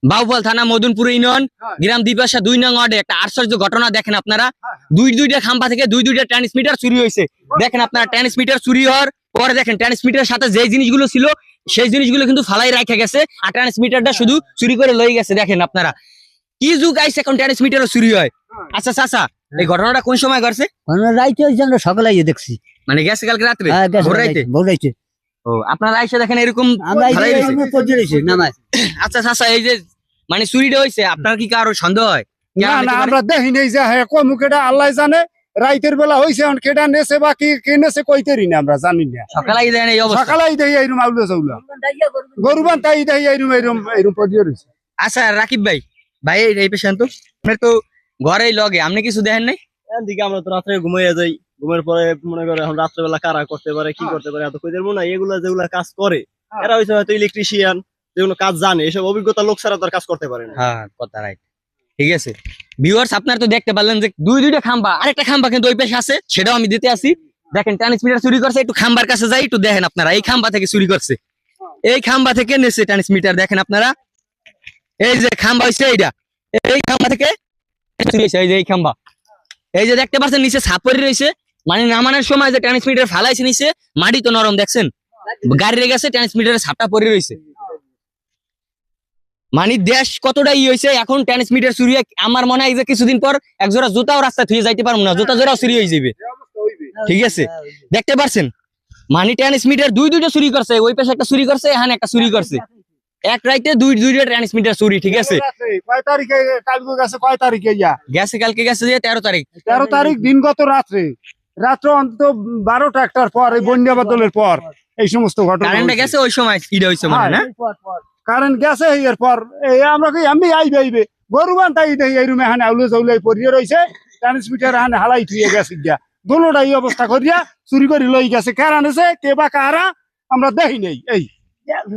বাউফল থানা মদনপুর ইউনিয়ন গ্রাম দ্বীপাশা 2 নং ওয়ার্ডে একটা আশ্চর্য ঘটনা দেখেন আপনারা। দুইটা খাম্বা থেকে দুইটা ট্রান্সমিটার চুরি হয়েছে। দেখেন আপনারা ট্রান্সমিটার চুরি হওয়ার পরে দেখেন ট্রান্সমিটারের সাথে যে জিনিসগুলো ছিল সেই জিনিসগুলো কিন্তু ফালাই রাখা গেছে, আর ট্রান্সমিটারটা শুধু চুরি করে লয়ে গেছে। দেখেন আপনারা কি যুগ আইছে, এখন ট্রান্সমিটারও চুরি হয়। আচ্ছা চাচা, এই ঘটনাটা কোন সময় ঘটছে? রাইতে হয়েছে, আমরা সকালে দেখছি। মানে গেছে কালকে রাত্রে ভোর রাইতে? ভোর রাইতে। ও আপনারা আইসা দেখেন এরকম আমরা ফালাই রইছে। নামাজ। আচ্ছা চাচা, এই যে মানে চুরিটা হয়েছে, আপনার কি কারো সন্দেহ হয়? না না, আমরা দেখি নেই যে হ্যাঁ কমু কেটা আল্লাহ জানে। রাইতের বেলা হয়েছে, এখন কেটা নেছে বা কি নেছে কইতেরি না, আমরা জানি না। সকালেই দেন এই অবস্থা? সকালেই দেখি এইরকম আউলা চাউলা গরুবান তাই দেখি এইরকম পদিয়ে রয়েছে। আচ্ছা রাকিব ভাই, ভাই এই পেশেন্ট তো আপনার তো ঘরেই লগে, আপনি কিছু দেখেন নাই? এদিকে আমরা তো রাত্রে ঘুমাইয়া যাই, ঘুমের পরে মনে করে এখন রাত্রেবেলা কারা করতে পারে কি করতে পারে এত কই দেবো না। যেগুলা কাজ করে এরা হয়তো হয়তো ইলেকট্রিশিয়ান, যেগুলো কাজ জানে, এসব অভিজ্ঞতা লোক ছাড়া তো আর কাজ করতে পারে না। হ্যাঁ কথা রাইট, ঠিক আছে। ভিউয়ার্স আপনারা তো দেখতে পারলেন যে দুইটা খাম্বা, আরেকটা খাম্বা কিন্তু ওই পাশে আছে, সেটাও আমি দিতে আসি। দেখেন ট্রান্সমিটার চুরি করছে, একটু খাম্বার কাছে যাই, একটু দেখেন আপনারা। এই খাম্বা থেকে চুরি করছে, এই খাম্বা থেকে নেছে ট্রান্সমিটার। দেখেন আপনারা, এই যে খাম্বা হইছে এইটা, এই খাম্বা থেকে চুরি হয়েছে। এই যে এই খাম্বা, এই যে দেখতে পাচ্ছেন নিচে ছাপড়ি রয়েছে, মানে নামানোর সময় যে ট্রান্সমিটার ফালাইছে নিচে, মাটি তো নরম দেখছেন, গাড়ি রেগে গেছে, ট্রান্সমিটারের ছাপটা পড়ে রয়েছে। মানে দেশ কতটা হয়েছে এখন ট্রান্সমিটার চুরি। আমার মনে হয় যে কিছুদিন পর একজোড়া জুতাও রাস্তা থুয়ে যাইতে পারবো না, জুতা জোড়াও চুরি হয়ে যাবে, ঠিক আছে। দেখতে পাচ্ছেন মানে ট্রান্সমিটার দুইটা চুরি করছে, ওই পাশে একটা চুরি করছে, এখানে একটা চুরি করছে, এক রাইতে দুইটা ট্রান্সমিটার চুরি, ঠিক আছে। কয় তারিখে কালকে গেছে? কয় তারিখে গেছে কালকে গেছে যে 13 তারিখ। 13 তারিখ দিনগত রাত্রে অন্তত 12টা একটার পর, এই বন্যা বাদলের পর এই সমস্ত ঘটনা কারেন্ট গেছে ওই সময় ইডা হইছে মানে না, কারেন্ট গেছে এর পর আমরা কি আমি আইবে গরুবান তাই দেখি এই রুমে এখানে আউলে চাউলে পড়িয়ে রয়েছে, ট্রান্সমিটার এখানে হালাই থুয়ে গেছে গিয়া দোনোটা এই অবস্থা করিয়া চুরি করে লই গেছে। কার আনেছে কে বা কারা আমরা দেখি নেই। এই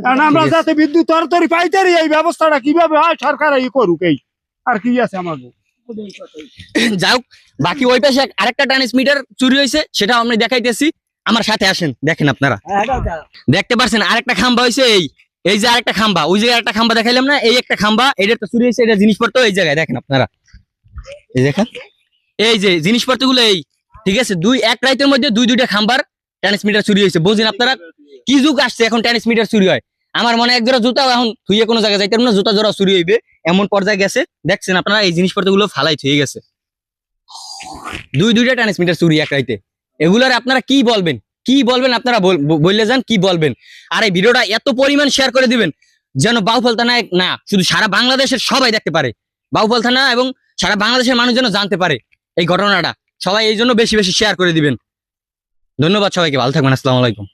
কারণ আমরা যাতে বিদ্যুৎ তরতরি পাইতারি, এই ব্যবস্থাটা কিভাবে হয় সরকার এই করুক, এই আর কি আছে আমাদের। যাও বাকি ওই পাশে আরেকটা ট্রান্সমিটার চুরি হয়েছে, সেটা আমি দেখাইতেছি, আমার সাথে আসেন। দেখেন আপনারা দেখতে পাচ্ছেন আরেকটা খাম্বা হয়েছে, এই যে আরেকটা খাম্বা, ওই যে আরেকটা খাম্বা দেখাইলাম না, এই একটা খাম্বা, এটা তো চুরি হয়েছে, এটা জিনিসপত্র এই জায়গায় দেখেন আপনারা, এই দেখেন এই যে জিনিসপত্র গুলো এই, ঠিক আছে। এক রাইতের মধ্যে দুইটা খাম্বার ট্রান্সমিটার চুরি হয়েছে। বুঝলেন আপনারা কি যুগ আসছে, এখন ট্রান্সমিটার চুরি হয়। আমার মনে হয় এক জোড়া জুতাও এখন থুয়ে কোনো জায়গায় যাইতে না, জুতা জোড়া চুরি হইবে এমন পর্যায়ে গেছে। দেখছেন আপনারা এই জিনিসপত্র গুলো ফালাই থুয়ে গেছে, দুইটা ট্রান্সমিটার চুরি এক রাইতে। এগুলার আপনারা কি বলবেন আপনারা বললে যান কি বলবেন। আর এই ভিডিওটা এত পরিমাণ শেয়ার করে দিবেন যেন বাউফল থানায় না শুধু সারা বাংলাদেশের সবাই দেখতে পারে, বাউফল থানা এবং সারা বাংলাদেশের মানুষ যেন জানতে পারে এই ঘটনাটা। সবাই এই জন্য বেশি বেশি শেয়ার করে দিবেন। ধন্যবাদ সবাইকে, ভালো থাকবেন, আসসালামু আলাইকুম।